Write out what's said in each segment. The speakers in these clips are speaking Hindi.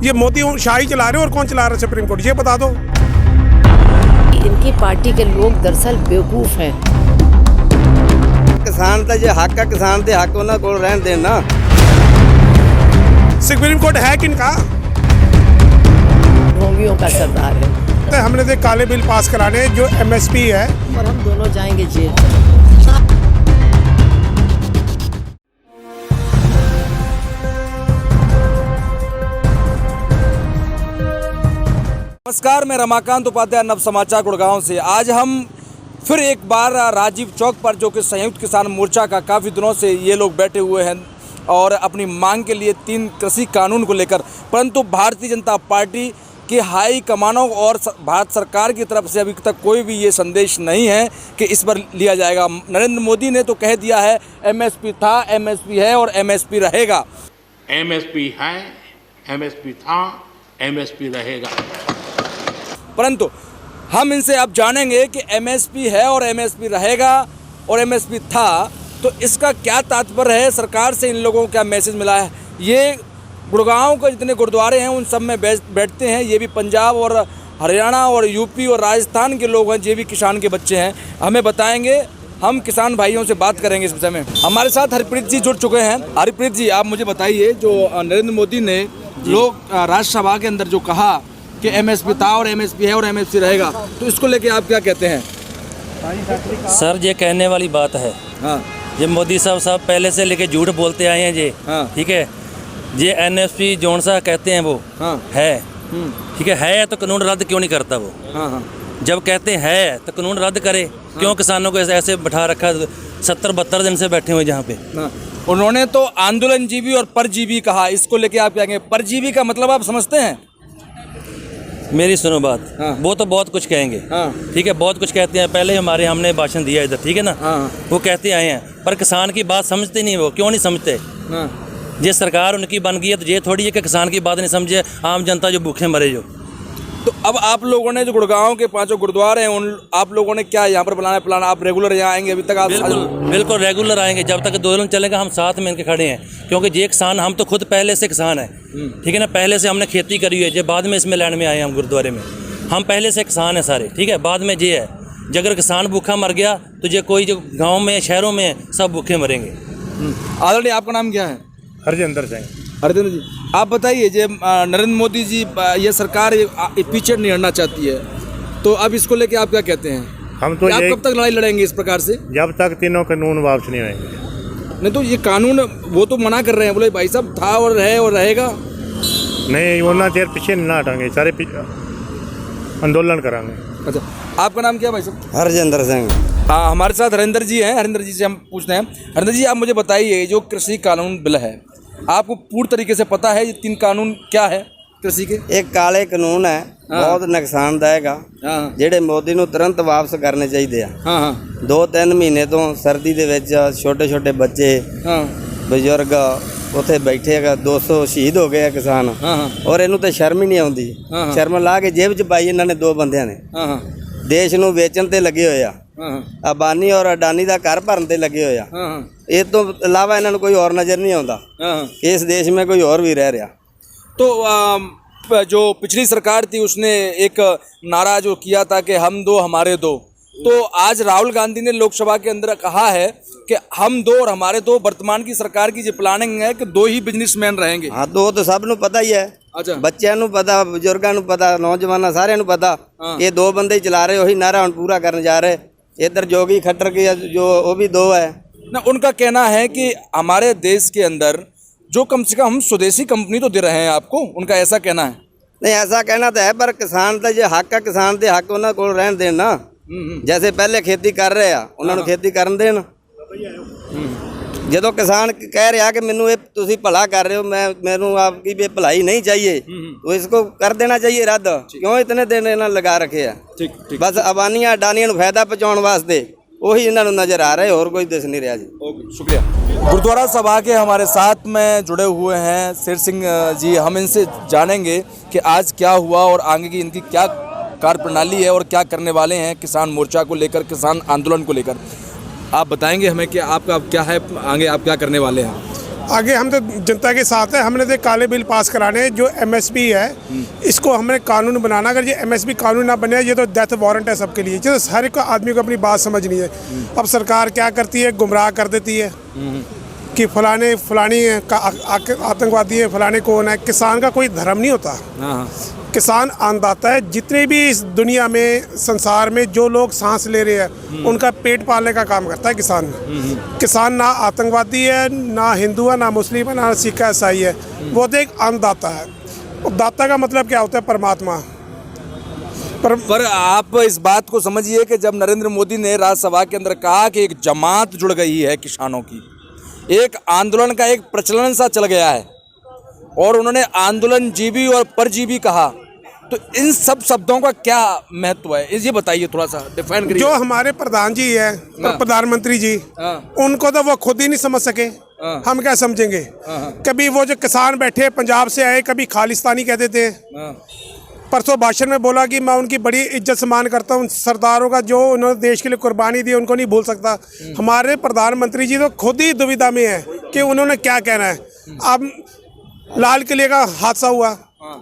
ये मोदी शाही चला रहे और कौन चला रहा है सुप्रीम कोर्ट, ये बता दो। इनकी पार्टी के लोग दरअसल बेवकूफ हैं। किसान का जो हक है, किसान के हक उन्होंने को रहन देना। सुप्रीम कोर्ट है किनका? ढोंगियों का सरदार है। तो हमने तो काले बिल पास कराने जो MSP है, और हम दोनों जाएंगे जेल। नमस्कार, मैं रमाकांत उपाध्याय, नव समाचार गुड़गांव से। आज हम फिर एक बार राजीव चौक पर, जो कि संयुक्त किसान मोर्चा का काफ़ी दिनों से ये लोग बैठे हुए हैं और अपनी मांग के लिए 3 कृषि कानून को लेकर, परंतु भारतीय जनता पार्टी की हाई कमानों और भारत सरकार की तरफ से अभी तक कोई भी ये संदेश नहीं है कि इस पर लिया जाएगा। नरेंद्र मोदी ने तो कह दिया है MSP था, MSP है और MSP रहेगा। MSP है, MSP था, MSP रहेगा। परंतु हम इनसे अब जानेंगे कि MSP है और MSP रहेगा और MSP था, तो इसका क्या तात्पर्य है, सरकार से इन लोगों को क्या मैसेज मिला है। ये गुड़गांव के जितने गुरुद्वारे हैं उन सब में बैठते हैं। ये भी पंजाब और हरियाणा और यूपी और राजस्थान के लोग हैं, ये भी किसान के बच्चे हैं। हमें बताएंगे, हम किसान भाइयों से बात करेंगे इस विषय में। हमारे साथ हरप्रीत जी जुड़ चुके हैं। हरप्रीत जी, आप मुझे बताइए, जो नरेंद्र मोदी ने लोग राज्यसभा के अंदर जो कहा कि MSP था और MSP है और MSP रहेगा, तो इसको लेके आप क्या कहते हैं? सर, ये कहने वाली बात है। हाँ, ये मोदी साहब पहले से लेके झूठ बोलते आए हैं जी। हाँ, ठीक है, ये NSP जौन सा कहते हैं वो हाँ, है। ठीक है तो कानून रद्द क्यों नहीं करता वो? हाँ, हाँ, जब कहते हैं तो कानून रद्द करे। क्यों किसानों को ऐसे बैठा रखा, 70-72 दिन से बैठे हुए जहाँ पे। हाँ। उन्होंने तो आंदोलनजीवी और परजीवी कहा, इसको लेके आप क्या कहेंगे? परजीवी का मतलब आप समझते हैं? मेरी सुनो बात। हाँ। वो तो बहुत कुछ कहेंगे। हाँ। ठीक है, बहुत कुछ कहते हैं। पहले हमने भाषण दिया इधर, ठीक है ना। हाँ। वो कहते आए हैं, पर किसान की बात समझते नहीं। वो क्यों नहीं समझते? हाँ। ये सरकार उनकी बन गई है, तो ये थोड़ी है कि किसान की बात नहीं समझे, आम जनता जो भूखे मरे जो। तो अब आप लोगों ने जो गुड़गांव के 5 गुरुद्वारे हैं, उन आप लोगों ने क्या यहाँ पर प्लान, आप रेगुलर यहाँ आएंगे? अभी तक आप बिल्कुल रेगुलर आएंगे। जब तक आंदोलन चलेगा हम साथ में इनके खड़े हैं, क्योंकि ये किसान, हम तो खुद पहले से किसान हैं। ठीक है ना, पहले से हमने खेती करी है। जो बाद में इसमें लैंड में आए हम गुरुद्वारे में, हम पहले से किसान हैं सारे। ठीक है, बाद में ये है, अगर किसान भूखा मर गया तो ये कोई जो गाँव में शहरों में सब भूखे मरेंगे। ऑलरेडी आपका नाम क्या है? हरजिंदर सिंह। हरजिंदर जी, आप बताइए, जो नरेंद्र मोदी जी, ये सरकार पीछे नहीं हटना चाहती है, तो अब इसको लेके आप क्या कहते हैं? हम तो आप कब तक लड़ाई लड़ेंगे इस प्रकार से? जब तक तीनों कानून वापस नहीं होंगे। नहीं तो ये कानून वो तो मना कर रहे हैं, बोले भाई साहब था और है और रहेगा। नहीं, वो ना देर पीछे नहीं हटेंगे, सारे आंदोलन करांगे। अच्छा, आपका नाम क्या है भाई साहब? हरजिंदर सिंह। हाँ, हमारे साथ हरिंदर जी हैं। हरिंदर जी से हम पूछते हैं। हरिंदर जी, आप मुझे बताइए, जो कृषि कानून बिल है, आपको पूर्ण तरीके से पता है ये 3 कानून क्या है कृषि के? एक काले कानून है, बहुत नुकसानदायक आ, ਜਿਹੜੇ ਮੋਦੀ ਨੂੰ ਤੁਰੰਤ ਵਾਪਸ ਕਰਨੇ ਚਾਹੀਦੇ ਆ। ਹਾਂ 2-3 ਮਹੀਨੇ ਤੋਂ ਸਰਦੀ ਦੇ ਵਿੱਚ ਛੋਟੇ ਬੱਚੇ, ਬਜ਼ੁਰਗ ਉੱਥੇ ਬੈਠੇ ਹੈਗਾ। 200 ਸ਼ਹੀਦ ਹੋ ਗਏ ਆ ਕਿਸਾਨ। ਔਰ ਇਹਨੂੰ ਤਾਂ ਸ਼ਰਮ ਹੀ ਨਹੀਂ ਆਉਂਦੀ। ਸ਼ਰਮ ਲਾ ਕੇ ਜੇਬ 'ਚ ਪਾਈ ਇਹਨਾਂ ਨੇ 2 ਬੰਦਿਆਂ ਨੇ। ਦੇਸ਼ ਨੂੰ ਵੇਚਣ ਤੇ ਲੱਗੇ ਹੋਏ ਆ। ਅਬਾਨੀ ਔਰ ਅਡਾਨੀ ਦਾ ਘਰ ਭਰਨ ਤੇ ਲੱਗੇ ਹੋਏ ਆ। ਇਹ ਤੋਂ ਇਲਾਵਾ ਇਹਨਾਂ ਨੂੰ ਕੋਈ ਹੋਰ ਨਜ਼ਰ ਨਹੀਂ ਆਉਂਦਾ ਇਸ ਦੇਸ਼ में कोई और भी रह रहा। तो जो पिछली सरकार थी उसने एक नारा जो किया था कि हम 2 हमारे 2, तो आज राहुल गांधी ने लोकसभा के अंदर कहा है कि हम 2 और हमारे 2। वर्तमान की सरकार की जो प्लानिंग है कि 2 ही बिजनेसमैन रहेंगे। हाँ, 2 तो सब ਨੂੰ ਪਤਾ ਹੀ ਹੈ। अच्छा, ਬੱਚਿਆਂ ਨੂੰ ਪਤਾ, ਬਜ਼ੁਰਗਾਂ ਨੂੰ ਪਤਾ, ਨੌਜਵਾਨਾਂ ਸਾਰਿਆਂ ਨੂੰ ਪਤਾ। ਇਹ 2 ਬੰਦੇ ਹੀ ਚਲਾ ਰਹੇ, ਉਹੀ ਨਾਰਾ ਹੁਣ पूरा ਕਰਨ जा रहे। इधर जोगी खट्टर की जो वो भी 2 है ना। उनका कहना है कि हमारे देश के अंदर जो कम से कम हम स्वदेशी कंपनी तो दे रहे हैं आपको, उनका ऐसा कहना है। नहीं, ऐसा कहना तो है, पर किसान का जो हक है, किसान के हक उन्होंने को रहन देना। जैसे पहले खेती कर रहे हैं, उन्होंने खेती करन देना। ਜਦੋਂ किसान कह रहा कि मैनू तुसी भला कर रहे हो, मैनू आपकी भी भलाई नहीं चाहिए, तो इसको कर देना चाहिए रद्द। क्यों इतने दिन इन्होंने लगा रखे हैं? ठीक। बस अबानियां अडानियां ਨੂੰ फायदा पहुँचाने वास्ते वही इन्होंने नजर आ रहे, और कोई दिस नहीं रहा जी। ओके, शुक्रिया। गुरुद्वारा सभा के हमारे साथ में जुड़े हुए हैं शेर सिंह जी। हम इनसे जानेंगे कि आज क्या हुआ और आगे की इनकी क्या कार्यप्रणाली है और क्या करने वाले हैं किसान मोर्चा को लेकर, किसान आंदोलन को लेकर। आप बताएंगे हमें कि आपका क्या है, आगे आप क्या करने वाले हैं? आगे हम तो जनता के साथ है। हमने तो काले बिल पास कराने जो एमएसपी है इसको हमने कानून बनाना। अगर ये एमएसपी कानून ना बने ये तो डेथ वारंट है सबके लिए। जैसे हर एक आदमी को अपनी बात समझनी है। अब सरकार क्या करती है, गुमराह कर देती है कि फलानी का आतंकवादी है, फलाने कौन है। किसान का कोई धर्म नहीं होता। किसान अन्नदाता है। जितने भी इस दुनिया में संसार में जो लोग सांस ले रहे हैं उनका पेट पालने का काम करता है किसान। किसान ना आतंकवादी है, ना हिंदू है, ना मुस्लिम है, ना सिख है, ईसाई है। वो तो एक अन्नदाता है। और दाता का मतलब क्या होता है? परमात्मा। पर आप इस बात को समझिए कि जब नरेंद्र मोदी ने राज्यसभा के अंदर कहा कि एक जमात जुड़ गई है किसानों की, एक आंदोलन का एक प्रचलन सा चल गया है और उन्होंने आंदोलन जीवी और परजीवी कहा, तो इन सब शब्दों का क्या महत्व है ये बताइए, थोड़ा सा डिफाइन करिए। जो हमारे प्रधान जी है, प्रधानमंत्री जी, उनको तो वो खुद ही नहीं समझ सके, हम क्या समझेंगे। कभी वो जो किसान बैठे पंजाब से आए, कभी खालिस्तानी कहते थे। परसों भाषण में बोला कि मैं उनकी बड़ी इज्जत सम्मान करता हूँ, सरदारों का जो उन्होंने देश के लिए कुर्बानी दी उनको नहीं भूल सकता। हमारे प्रधानमंत्री जी तो खुद ही दुविधा में है कि उन्होंने क्या कहना है। अब लाल किले का हादसा हुआ,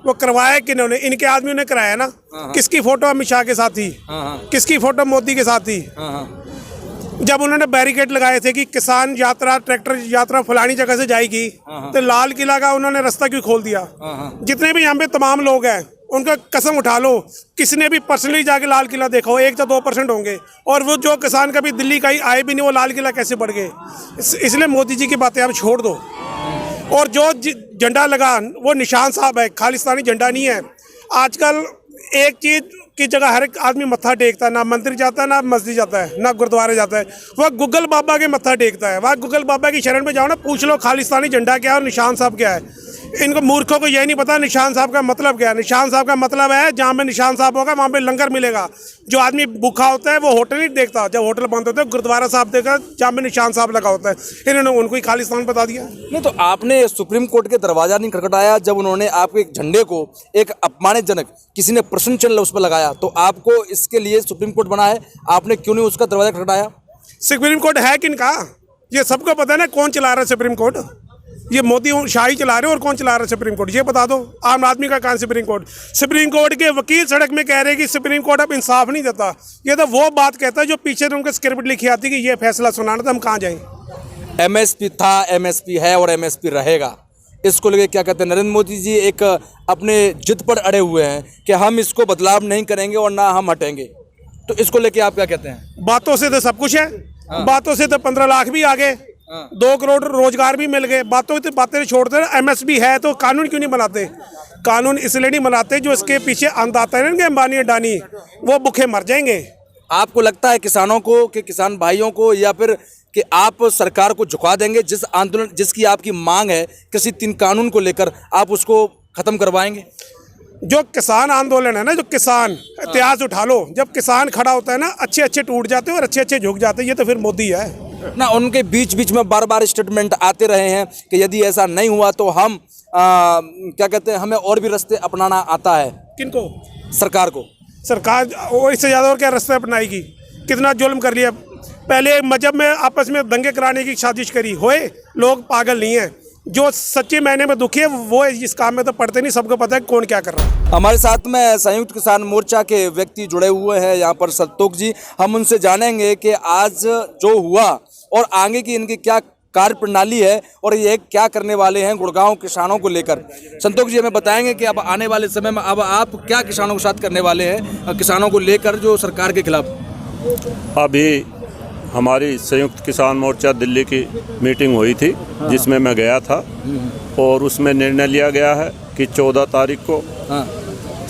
वो करवाया किन्होंने? इनके आदमियों ने कराया ना। किसकी फोटो अमित शाह के साथ थी, किसकी फोटो मोदी के साथ थी? जब उन्होंने बैरिकेड लगाए थे कि किसान यात्रा, ट्रैक्टर यात्रा फलानी जगह से जाएगी, तो लाल किला का उन्होंने रास्ता क्यों खोल दिया? जितने भी यहाँ पे तमाम लोग हैं उनका कसम उठा लो, किसी ने भी पर्सनली जाके लाल किला देखा हो 1 या 2% होंगे। और वो जो किसान कभी दिल्ली का ही आए भी नहीं, वो लाल किला कैसे बढ़ गए? इसलिए मोदी जी की बातें आप छोड़ दो। और जो झंडा लगा वो निशान साहब है, खालिस्तानी झंडा नहीं है। आजकल एक चीज़ की जगह हर एक आदमी मत्था टेकता है, ना मंदिर जाता है, ना मस्जिद जाता है, ना गुरुद्वारे जाता है। वह गूगल बाबा के मत्था टेकता है। वह गूगल बाबा की शरण में जाओ ना, पूछ लो खालिस्तानी झंडा क्या है और निशान साहब क्या है। इनको मूर्खों को यही नहीं पता निशान साहब का मतलब क्या है। निशान साहब का मतलब है जहाँ पे निशान साहब होगा वहाँ पे लंगर मिलेगा। जो आदमी भूखा होता है वो होटल नहीं देखता, जब होटल बंद होता है गुरुद्वारा साहब देखा जहाँ पे निशान साहब लगा होता है। इन्होंने उनको ही खालिस्तान बता दिया। नहीं तो आपने सुप्रीम कोर्ट के दरवाजा नहीं खटखटाया जब उन्होंने आपके एक झंडे को एक अपमानजनक किसी ने प्रश्न चिन्ह उस पर लगाया, तो आपको इसके लिए सुप्रीम कोर्ट बना है, आपने क्यों नहीं उसका दरवाजा खटखटाया? सुप्रीम कोर्ट है किनका? ये सबको पता है ना कौन चला रहा है सुप्रीम कोर्ट। ये मोदी शाही चला रहे हैं और कौन चला रहा है सुप्रीम कोर्ट, ये बता दो। आम आदमी का कहाँ सुप्रीम कोर्ट? सुप्रीम कोर्ट के वकील सड़क में कह रहे हैं कि सुप्रीम कोर्ट अब इंसाफ नहीं देता। ये तो वो बात कहता है जो पीछे उनके स्क्रिप्ट लिखी आती है कि ये फैसला सुनाना, तो हम कहाँ जाएं? एमएसपी था, एमएसपी है और एमएसपी रहेगा, इसको लेके क्या कहते हैं? नरेंद्र मोदी जी एक अपने जिद पर अड़े हुए हैं कि हम इसको बदलाव नहीं करेंगे और ना हम हटेंगे, तो इसको लेके आप क्या कहते हैं? बातों से तो सब कुछ है। बातों से तो 15 लाख भी आ गए, 2 करोड़ रोजगार भी मिल गए। बातें छोड़ते हैं। एमएसपी है तो कानून क्यों नहीं बनाते? कानून इसलिए नहीं बनाते जो इसके पीछे अन्नदाता है ना, अंबानी अडानी, वो भूखे मर जाएंगे। आपको लगता है किसानों को कि किसान भाइयों को, या फिर कि आप सरकार को झुका देंगे? जिस आंदोलन जिसकी आपकी मांग है किसी 3 कानून को लेकर, आप उसको खत्म करवाएंगे? जो किसान आंदोलन है ना, जो किसान इतिहास उठा लो, जब किसान खड़ा होता है ना, अच्छे टूट जाते हैं और अच्छे झुक जाते हैं। ये तो फिर मोदी है ना। उनके बीच में बार स्टेटमेंट आते रहे हैं कि यदि ऐसा नहीं हुआ तो हम क्या कहते हैं, हमें और भी रास्ते अपनाना आता है। किनको? सरकार को। सरकार और इससे ज़्यादा और क्या रास्ते अपनाएगी? कितना जुल्म कर लिया। पहले मजहब में आपस में दंगे कराने की साजिश करी, होए लोग पागल नहीं हैं। जो सच्चे मायने में दुखी है वो इस काम में तो पड़ते नहीं, सबको पता है कौन क्या कर रहा है। हमारे साथ में संयुक्त किसान मोर्चा के व्यक्ति जुड़े हुए हैं यहाँ पर, संतोष जी। हम उनसे जानेंगे कि आज जो हुआ और आगे की इनकी क्या कार्य प्रणाली है और ये क्या करने वाले हैं गुड़गांव किसानों को लेकर। संतोष जी हमें बताएंगे कि अब आने वाले समय में अब आप क्या किसानों के साथ करने वाले हैं, किसानों को लेकर जो सरकार के खिलाफ? अभी हमारी संयुक्त किसान मोर्चा दिल्ली की मीटिंग हुई थी, जिसमें मैं गया था और उसमें निर्णय लिया गया है कि 14 तारीख को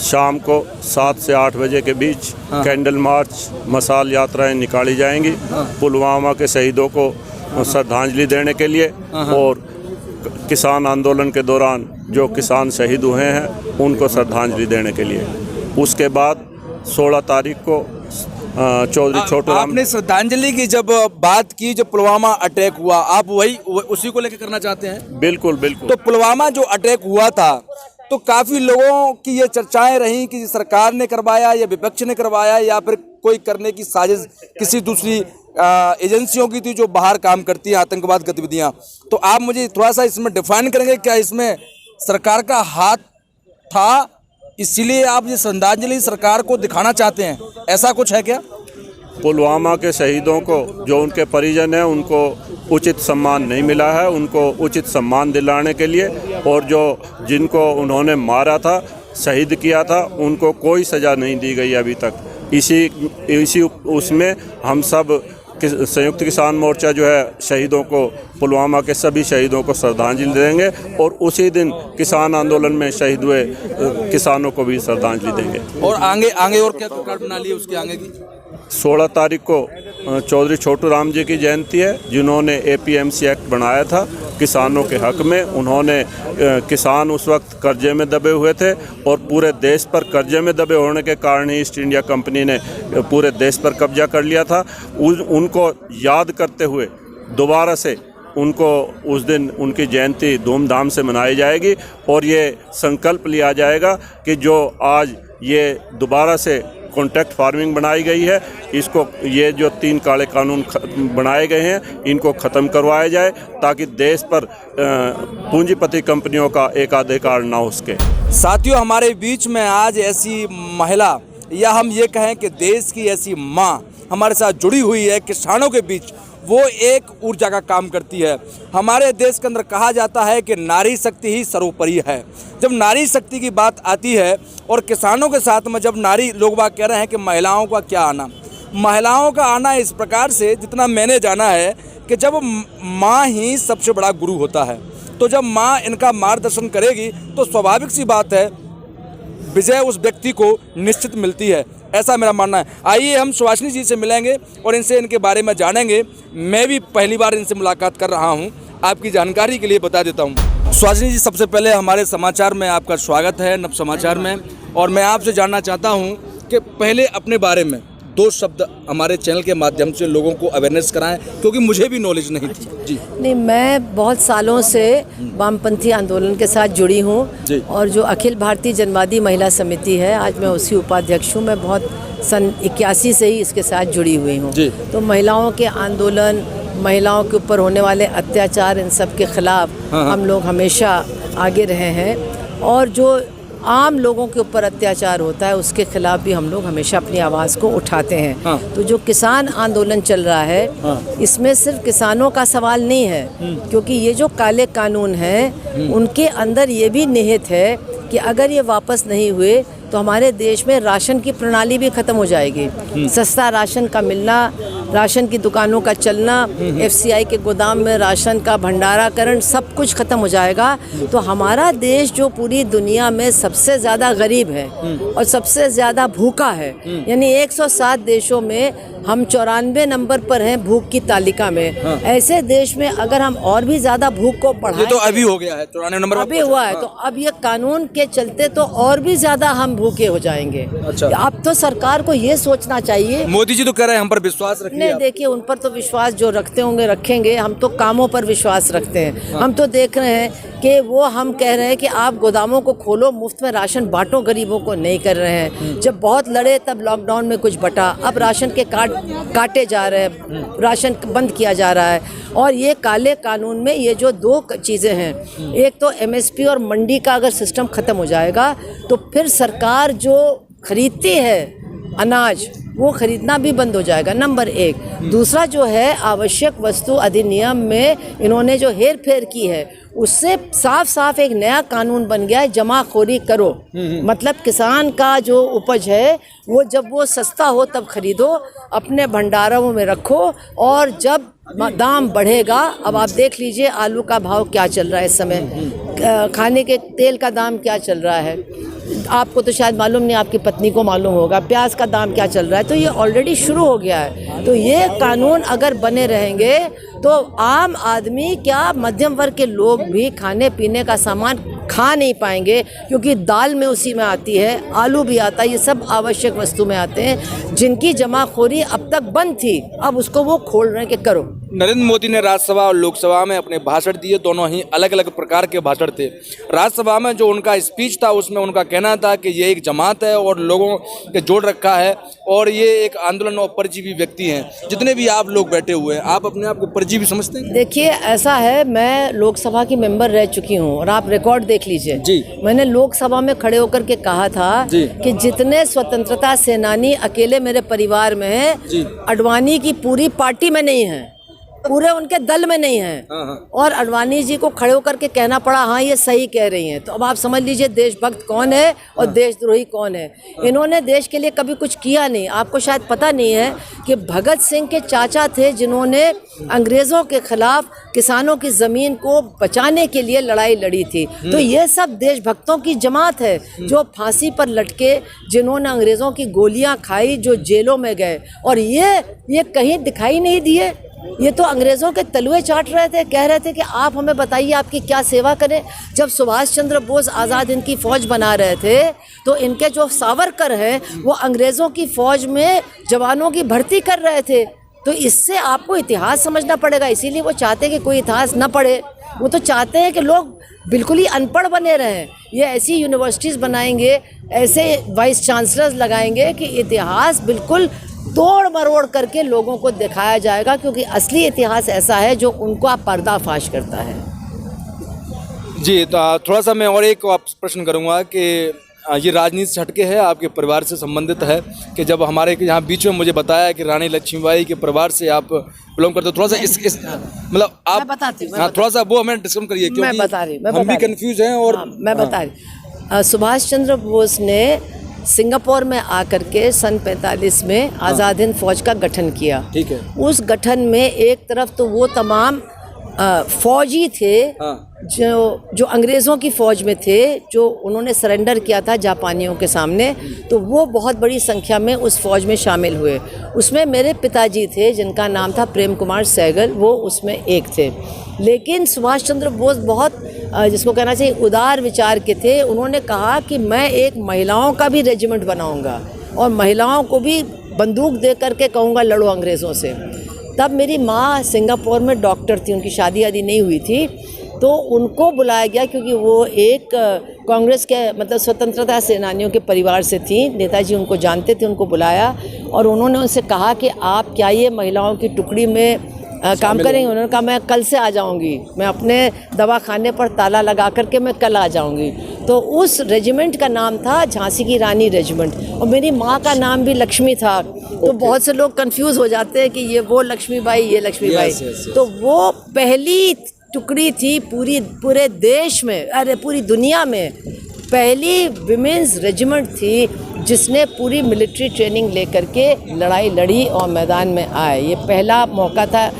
शाम को 7 से 8 बजे के बीच कैंडल मार्च, मसाल यात्राएं निकाली जाएंगी पुलवामा के शहीदों को श्रद्धांजलि देने के लिए, और किसान आंदोलन के दौरान जो किसान शहीद हुए हैं उनको श्रद्धांजलि देने के लिए। उसके बाद 16 तारीख को चौधरी छोटू राम। आपने श्रद्धांजलि की जब बात की, जब पुलवामा अटैक हुआ, आप वही उसी को लेकर करना चाहते हैं? बिल्कुल बिल्कुल। तो पुलवामा जो अटैक हुआ था तो काफ़ी लोगों की ये चर्चाएं रहीं कि सरकार ने करवाया या विपक्ष ने करवाया या फिर कोई करने की साजिश किसी दूसरी एजेंसियों की थी जो बाहर काम करती है आतंकवाद गतिविधियां। तो आप मुझे थोड़ा सा इसमें डिफाइन करेंगे, क्या इसमें सरकार का हाथ था, इसीलिए आप ये श्रद्धांजलि सरकार को दिखाना चाहते हैं, ऐसा कुछ है क्या? पुलवामा के शहीदों को, जो उनके परिजन हैं, उनको उचित सम्मान नहीं मिला है। उनको उचित सम्मान दिलाने के लिए, और जो जिनको उन्होंने मारा था, शहीद किया था, उनको कोई सज़ा नहीं दी गई अभी तक। इसी उसमें हम सब संयुक्त किसान मोर्चा जो है शहीदों को, पुलवामा के सभी शहीदों को श्रद्धांजलि देंगे, और उसी दिन किसान आंदोलन में शहीद हुए किसानों को भी श्रद्धांजलि देंगे। और आगे और क्या कार्ड बना लिए उसके आगे की? 16 तारीख को चौधरी छोटू राम जी की जयंती है, जिन्होंने APMC एक्ट बनाया था किसानों के हक में। उन्होंने किसान उस वक्त कर्जे में दबे हुए थे, और पूरे देश पर कर्जे में दबे होने के कारण ही ईस्ट इंडिया कंपनी ने पूरे देश पर कब्जा कर लिया था। उनको याद करते हुए दोबारा से उनको उस दिन उनकी जयंती धूमधाम से मनाई जाएगी, और ये संकल्प लिया जाएगा कि जो आज ये दोबारा से कॉन्ट्रैक्ट फार्मिंग बनाई गई है, इसको, ये जो 3 काले कानून बनाए गए हैं, इनको ख़त्म करवाया जाए, ताकि देश पर पूंजीपति कंपनियों का एकाधिकार ना हो सके। साथियों, हमारे बीच में आज ऐसी महिला, या हम ये कहें कि देश की ऐसी माँ हमारे साथ जुड़ी हुई है किसानों के बीच। वो एक ऊर्जा का काम करती है। हमारे देश के अंदर कहा जाता है कि नारी शक्ति ही सर्वोपरि है। जब नारी शक्ति की बात आती है, और किसानों के साथ में जब नारी लोग बात कह रहे हैं कि महिलाओं का क्या आना, महिलाओं का आना इस प्रकार से, जितना मैंने जाना है कि जब माँ ही सबसे बड़ा गुरु होता है, तो जब माँ इनका मार्गदर्शन करेगी तो स्वाभाविक सी बात है विजय उस व्यक्ति को निश्चित मिलती है, ऐसा मेरा मानना है। आइए हम सुभाषिनी जी से मिलेंगे और इनसे इनके बारे में जानेंगे। मैं भी पहली बार इनसे मुलाकात कर रहा हूं, आपकी जानकारी के लिए बता देता हूं। सुभाषिनी जी, सबसे पहले हमारे समाचार में आपका स्वागत है, नव समाचार में। और मैं आपसे जानना चाहता हूं कि पहले अपने बारे में 2 शब्द हमारे चैनल के माध्यम से लोगों को अवेयरनेस कराएं, क्योंकि मुझे भी नॉलेज नहीं थी। जी नहीं, मैं बहुत सालों से वामपंथी आंदोलन के साथ जुड़ी हूँ, और जो अखिल भारतीय जनवादी महिला समिति है, आज मैं उसकी उपाध्यक्ष हूँ। मैं बहुत सन 81 से ही इसके साथ जुड़ी हुई हूँ। तो महिलाओं के आंदोलन, महिलाओं के ऊपर होने वाले अत्याचार, इन सब के खिलाफ हम लोग हमेशा आगे रहे हैं, और जो आम लोगों के ऊपर अत्याचार होता है उसके खिलाफ भी हम लोग हमेशा अपनी आवाज़ को उठाते हैं। तो जो किसान आंदोलन चल रहा है, इसमें सिर्फ किसानों का सवाल नहीं है, क्योंकि ये जो काले कानून हैं, उनके अंदर ये भी निहित है कि अगर ये वापस नहीं हुए तो हमारे देश में राशन की प्रणाली भी ख़त्म हो जाएगी। सस्ता राशन का मिलना, राशन की दुकानों का चलना, FCI के गोदाम में राशन का भंडाराकरण, सब कुछ ख़त्म हो जाएगा। तो हमारा देश जो पूरी दुनिया में सबसे ज़्यादा गरीब है और सबसे ज़्यादा भूखा है, यानी 107 देशों में हम 94 नंबर पर हैं भूख की तालिका में। ऐसे देश में अगर हम और भी ज़्यादा भूख को बढ़ाएं, ये तो अभी हो गया है, 94 नंबर अभी हुआ है, तो अब ये कानून के चलते तो और भी ज़्यादा हम भूखे हो जाएंगे। अच्छा। अब तो सरकार को ये सोचना चाहिए। मोदी जी तो कह रहे हैं हम पर विश्वास रखिए। नहीं, देखिए, उन पर तो विश्वास जो रखते होंगे रखेंगे, हम तो कामों पर विश्वास रखते हैं। हम तो देख रहे हैं कि वो हम कह रहे हैं कि आप गोदामों को खोलो, मुफ्त में राशन बांटो, गरीबों को नहीं कर रहे हैं। जब बहुत लड़े तब लॉकडाउन में कुछ बटा, अब राशन के कार्ड काटे जा रहे हैं, राशन बंद किया जा रहा है। और ये काले कानून में ये जो 2 चीज़ें हैं, एक तो MSP और मंडी का अगर सिस्टम ख़त्म हो जाएगा तो फिर सरकार जो खरीदती है अनाज, वो खरीदना भी बंद हो जाएगा, नंबर 1। दूसरा जो है, आवश्यक वस्तु अधिनियम में इन्होंने जो हेर फेर की है, उससे साफ साफ एक नया कानून बन गया है, जमाखोरी करो। मतलब किसान का जो उपज है वो जब वो सस्ता हो तब खरीदो, अपने भंडारों में रखो, और जब दाम बढ़ेगा, अब आप देख लीजिए आलू का भाव क्या चल रहा है इस समय, खाने के तेल का दाम क्या चल रहा है, आपको तो शायद मालूम नहीं, आपकी पत्नी को मालूम होगा, प्याज का दाम क्या चल रहा है। तो ये ऑलरेडी शुरू हो गया है। तो ये कानून अगर बने रहेंगे तो आम आदमी क्या, मध्यम वर्ग के लोग भी खाने पीने का सामान खा नहीं पाएंगे, क्योंकि दाल में उसी में आती है, आलू भी आता है, ये सब आवश्यक वस्तु में आते हैं, जिनकी जमाखोरी अब तक बंद थी, अब उसको वो खोल रहे हैं कि करो। नरेंद्र मोदी ने राज्यसभा और लोकसभा में अपने भाषण दिए, दोनों ही अलग अलग प्रकार के भाषण थे। राज्यसभा में जो उनका स्पीच था उसमें उनका कहना था कि ये एक जमात है और लोगों के जोड़ रखा है और ये एक आंदोलन और परजीवी व्यक्ति हैं। जितने भी आप लोग बैठे हुए हैं, आप अपने आप को परजीवी समझते हैं? देखिए, ऐसा है, मैं लोकसभा की मेंबर रह चुकी हूँ और आप रिकॉर्ड देख लीजिए जी। मैंने लोकसभा में खड़े होकर के कहा था कि जितने स्वतंत्रता सेनानी अकेले मेरे परिवार में हैं, अडवाणी की पूरी पार्टी में नहीं है, पूरे उनके दल में नहीं है। और अडवाणी जी को खड़े होकर के कहना पड़ा हाँ ये सही कह रही हैं। तो अब आप समझ लीजिए देशभक्त कौन है और देशद्रोही कौन है। इन्होंने देश के लिए कभी कुछ किया नहीं। आपको शायद पता नहीं है कि भगत सिंह के चाचा थे जिन्होंने अंग्रेज़ों के खिलाफ किसानों की ज़मीन को बचाने के लिए लड़ाई लड़ी थी। तो ये सब देशभक्तों की जमात है जो फांसी पर लटके, जिन्होंने अंग्रेज़ों की गोलियां खाई, जो जेलों में गए, और ये कहीं दिखाई नहीं दिए। ये तो अंग्रेज़ों के तलवे चाट रहे थे, कह रहे थे कि आप हमें बताइए आपकी क्या सेवा करें। जब सुभाष चंद्र बोस आज़ाद हिंद की फ़ौज बना रहे थे तो इनके जो सावरकर हैं वो अंग्रेज़ों की फ़ौज में जवानों की भर्ती कर रहे थे। तो इससे आपको इतिहास समझना पड़ेगा। इसीलिए वो चाहते हैं कि कोई इतिहास न पढ़े। वो तो चाहते हैं कि लोग बिल्कुल ही अनपढ़ बने रहें। ये ऐसी यूनिवर्सिटीज़ बनाएंगे, ऐसे वाइस चांसलर्स लगाएंगे कि इतिहास बिल्कुल तोड़ मरोड़ करके लोगों को दिखाया जाएगा, क्योंकि असली इतिहास ऐसा है जो उनको पर्दाफाश करता है। जी, तो थोड़ा सा मैं और एक प्रश्न करूंगा कि ये राजनीति से हटके है, आपके परिवार से संबंधित है कि जब हमारे यहाँ बीच में मुझे बताया कि रानी लक्ष्मीबाई के परिवार से आप बिलोंग करते हो, थोड़ा सा इस मतलब आप बताती हूँ, हाँ, थोड़ा सा वो हमें डिस्कस करिए क्योंकि हम भी कंफ्यूज हैं। और मैं बता रही, सुभाष चंद्र बोस ने सिंगापुर में आकर के सन 45 में आज़ाद हिंद फौज का गठन किया। ठीक है। उस गठन में एक तरफ तो वो तमाम फौजी थे जो अंग्रेज़ों की फ़ौज में थे, जो उन्होंने सरेंडर किया था जापानियों के सामने, तो वो बहुत बड़ी संख्या में उस फ़ौज में शामिल हुए। उसमें मेरे पिताजी थे जिनका नाम था प्रेम कुमार सहगल, वो उसमें एक थे। लेकिन सुभाष चंद्र बोस बहुत जिसको कहना चाहिए उदार विचार के थे। उन्होंने कहा कि मैं एक महिलाओं का भी रेजिमेंट बनाऊंगा और महिलाओं को भी बंदूक दे करके कहूँगा लड़ो अंग्रेज़ों से। तब मेरी माँ सिंगापुर में डॉक्टर थी, उनकी शादी आदि नहीं हुई थी, तो उनको बुलाया गया क्योंकि वो एक कांग्रेस के मतलब स्वतंत्रता सेनानियों के परिवार से थी। नेताजी उनको जानते थे, उनको बुलाया और उन्होंने उनसे कहा कि आप क्या ये महिलाओं की टुकड़ी में काम करेंगे। उन्होंने कहा मैं कल से आ जाऊंगी, मैं अपने दवाखाने पर ताला लगा करके मैं कल आ जाऊंगी। तो उस रेजिमेंट का नाम था झांसी की रानी रेजिमेंट और मेरी माँ का नाम भी लक्ष्मी था। तो बहुत से लोग कंफ्यूज हो जाते हैं कि ये वो लक्ष्मीबाई, ये लक्ष्मीबाई। तो वो पहली टुकड़ी थी पूरे देश में, अरे पूरी दुनिया में पहली विमेंस रेजिमेंट थी जिसने पूरी मिलिट्री ट्रेनिंग लेकर के लड़ाई लड़ी और मैदान में आए। ये पहला मौका था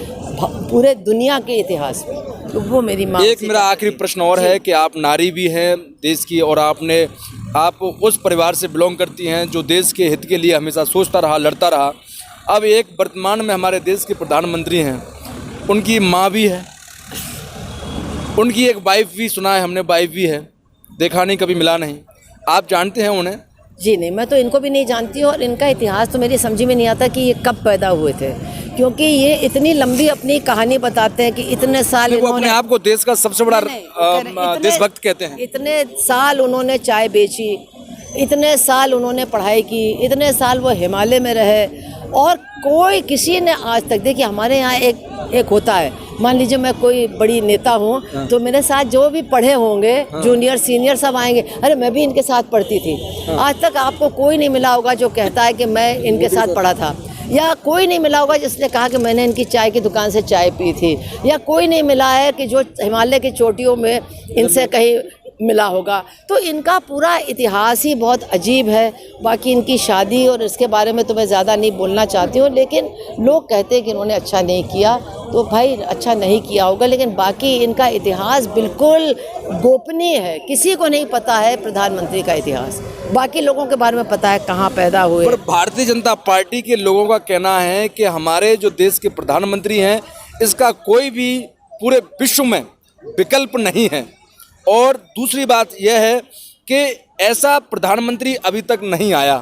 पूरे दुनिया के इतिहास में। तो वो मेरी माँ। एक मेरा आखिरी प्रश्न और है कि आप नारी भी हैं देश की और आप उस परिवार से बिलोंग करती हैं जो देश के हित के लिए हमेशा सोचता रहा, लड़ता रहा। अब एक वर्तमान में हमारे देश के प्रधानमंत्री हैं, उनकी माँ भी है, उनकी एक वाइफ भी, सुना है हमने वाइफ भी है, देखा नहीं, कभी मिला नहीं। आप जानते हैं उन्हें? जी नहीं, मैं तो इनको भी नहीं जानती हूँ और इनका इतिहास तो मेरी समझ में नहीं आता कि ये कब पैदा हुए थे, क्योंकि ये इतनी लंबी अपनी कहानी बताते हैं कि इतने साल वो अपने आप को देश का सबसे बड़ा देशभक्त कहते हैं। इतने साल उन्होंने चाय बेची, इतने साल उन्होंने पढ़ाई की, इतने साल वो हिमालय में रहे और कोई किसी ने आज तक, देखिए हमारे यहाँ एक होता है, मान लीजिए मैं कोई बड़ी नेता हूँ तो मेरे साथ जो भी पढ़े होंगे जूनियर सीनियर सब आएंगे, अरे मैं भी इनके साथ पढ़ती थी। आज तक आपको कोई नहीं मिला होगा जो कहता है कि मैं इनके साथ पढ़ा था, या कोई नहीं मिला होगा जिसने कहा कि मैंने इनकी चाय की दुकान से चाय पी थी, या कोई नहीं मिला है कि जो हिमालय की चोटियों में इनसे कहीं मिला होगा। तो इनका पूरा इतिहास ही बहुत अजीब है। बाकी इनकी शादी और इसके बारे में तो मैं ज़्यादा नहीं बोलना चाहती हूँ, लेकिन लोग कहते हैं कि इन्होंने अच्छा नहीं किया, तो भाई अच्छा नहीं किया होगा, लेकिन बाकी इनका इतिहास बिल्कुल गोपनीय है, किसी को नहीं पता है प्रधानमंत्री का इतिहास। बाकी लोगों के बारे में पता है कहाँ पैदा हुए। पर भारतीय जनता पार्टी के लोगों का कहना है कि हमारे जो देश के प्रधानमंत्री हैं इसका कोई भी पूरे विश्व में विकल्प नहीं है। और दूसरी बात यह है कि ऐसा प्रधानमंत्री अभी तक नहीं आया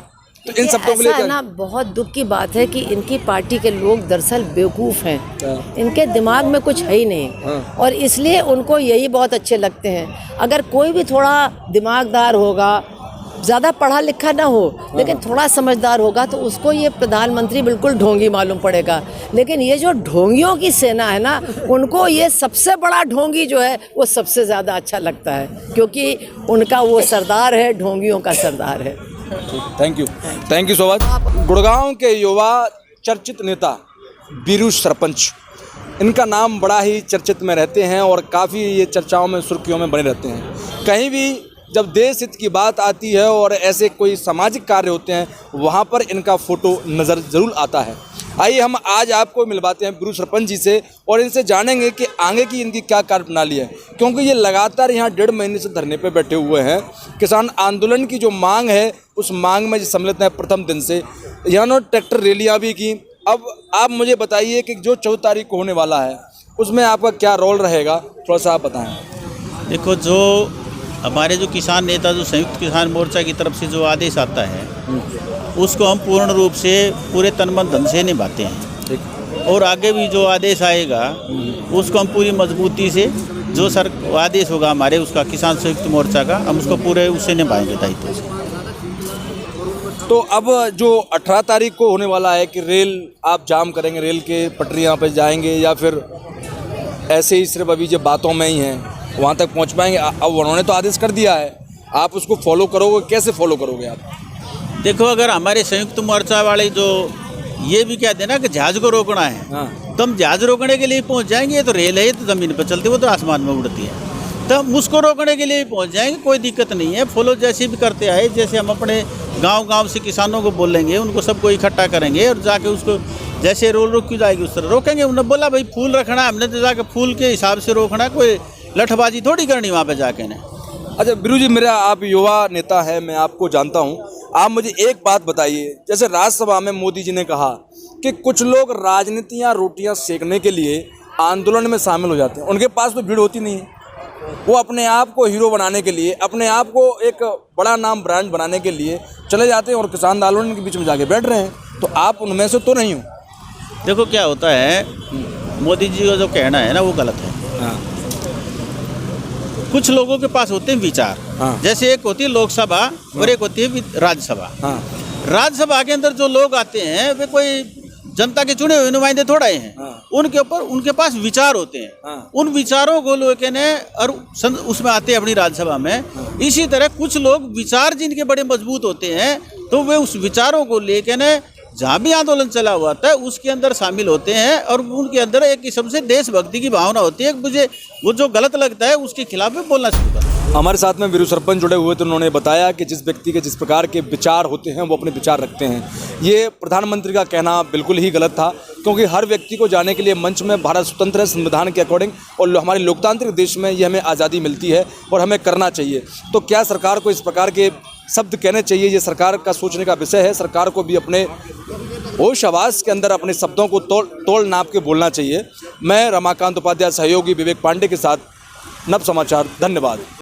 तो इन शब्दों को ऐसा है लेकर ना, बहुत दुख की बात है कि इनकी पार्टी के लोग दरअसल बेवकूफ़ हैं, इनके दिमाग में कुछ है ही नहीं, और इसलिए उनको यही बहुत अच्छे लगते हैं। अगर कोई भी थोड़ा दिमागदार होगा, ज़्यादा पढ़ा लिखा ना हो लेकिन थोड़ा समझदार होगा, तो उसको ये प्रधानमंत्री बिल्कुल ढोंगी मालूम पड़ेगा। लेकिन ये जो ढोंगियों की सेना है ना, उनको ये सबसे बड़ा ढोंगी जो है वो सबसे ज़्यादा अच्छा लगता है, क्योंकि उनका वो सरदार है, ढोंगियों का सरदार है। Thank you so much. Gurgaon के युवा चर्चित नेता बीरू सरपंच, इनका नाम बड़ा ही चर्चित में रहते हैं और काफ़ी ये चर्चाओं में, सुर्खियों में बने रहते हैं। कहीं भी जब देश हित की बात आती है और ऐसे कोई सामाजिक कार्य होते हैं, वहाँ पर इनका फ़ोटो नज़र ज़रूर आता है। आइए हम आज आपको मिलवाते हैं बीरू सरपंच जी से और इनसे जानेंगे कि आगे की इनकी क्या कार्यप्रणाली है, क्योंकि ये लगातार यहाँ 1.5 महीने से धरने पे बैठे हुए हैं। किसान आंदोलन की जो मांग है, उस मांग में सम्मिलित है प्रथम दिन से। यहाँ ट्रैक्टर रैलियाँ भी की। अब आप मुझे बताइए कि जो 14 तारीख को होने वाला है, उसमें आपका क्या रोल रहेगा, थोड़ा सा आप बताएँ। देखो, जो हमारे जो किसान नेता, जो संयुक्त किसान मोर्चा की तरफ से जो आदेश आता है, उसको हम पूर्ण रूप से पूरे तन मन धन से निभाते हैं, और आगे भी जो आदेश आएगा उसको हम पूरी मजबूती से, जो सर आदेश होगा हमारे उसका किसान संयुक्त मोर्चा का, हम उसको पूरे उससे निभाएंगे दायित्व से। तो अब जो 18 तारीख को होने वाला है कि रेल आप जाम करेंगे, रेल के पटरियाँ पे जाएंगे, या फिर ऐसे ही सिर्फ अभी जो बातों में ही हैं वहाँ तक पहुँच पाएंगे? अब उन्होंने तो आदेश कर दिया है, आप उसको फॉलो करोगे? कैसे फॉलो करोगे आप? देखो, अगर हमारे संयुक्त मोर्चा वाले जो ये भी कहते हैं ना कि जहाज को रोकना है, तो हम जहाज रोकने के लिए पहुंच जाएंगे। ये तो रेल है, ये तो ज़मीन पर चलती है, वो तो आसमान में उड़ती है, तो हम उसको रोकने के लिए पहुंच जाएंगे, कोई दिक्कत नहीं है। फॉलो जैसे भी करते आए, जैसे हम अपने गांव-गांव से किसानों को बोलेंगे, उनको सबको इकट्ठा करेंगे और जाके उसको जैसे रोल रोकी जाएगी उस तरह रोकेंगे। उन्होंने बोला भाई फूल रखना है, हमने तो जाके फूल के हिसाब से रोकना, कोई लठबाजी थोड़ी करनी वहाँ पर जाके ने। अच्छा बीरू जी, मेरा आप युवा नेता है, मैं आपको जानता हूँ, आप मुझे एक बात बताइए। जैसे राज्यसभा में मोदी जी ने कहा कि कुछ लोग राजनीति या रोटियां सेकने के लिए आंदोलन में शामिल हो जाते हैं, उनके पास तो भीड़ होती नहीं है, वो अपने आप को हीरो बनाने के लिए, अपने आप को एक बड़ा नाम ब्रांड बनाने के लिए चले जाते हैं और किसान आंदोलन के बीच में जाके बैठ रहे हैं। तो आप उनमें से तो नहीं हो? देखो क्या होता है, मोदी जी का जो कहना है ना वो गलत है। कुछ लोगों के पास होते हैं विचार, जैसे एक होती है लोकसभा और एक होती है राज्यसभा। राज्यसभा के अंदर जो लोग आते हैं वे कोई जनता के चुने हुए नुमाइंदे थोड़ा ही हैं, उनके पास विचार होते हैं, उन विचारों को लोग ने और उसमें आते हैं अपनी राज्यसभा में। इसी तरह कुछ लोग विचार जिनके बड़े मजबूत होते हैं, तो वे उस विचारों को लेकर न जहाँ भी आंदोलन चला हुआ था उसके अंदर शामिल होते हैं, और उनके अंदर एक किस्म से देशभक्ति की भावना होती है। मुझे वो जो गलत लगता है उसके खिलाफ भी बोलना शुरू कर। हमारे साथ में बीरू सरपंच जुड़े हुए, तो उन्होंने बताया कि जिस व्यक्ति के जिस प्रकार के विचार होते हैं वो अपने विचार रखते हैं। ये प्रधानमंत्री का कहना बिल्कुल ही गलत था, क्योंकि हर व्यक्ति को जाने के लिए मंच में भारत स्वतंत्र है संविधान के अकॉर्डिंग, और हमारे लोकतांत्रिक देश में ये हमें आज़ादी मिलती है और हमें करना चाहिए। तो क्या सरकार को इस प्रकार के शब्द कहने चाहिए? ये सरकार का सोचने का विषय है। सरकार को भी अपने होश आवाज़ के अंदर अपने शब्दों को तोल नाप के बोलना चाहिए। मैं रमाकांत उपाध्याय, सहयोगी विवेक पांडे के साथ, नव समाचार, धन्यवाद।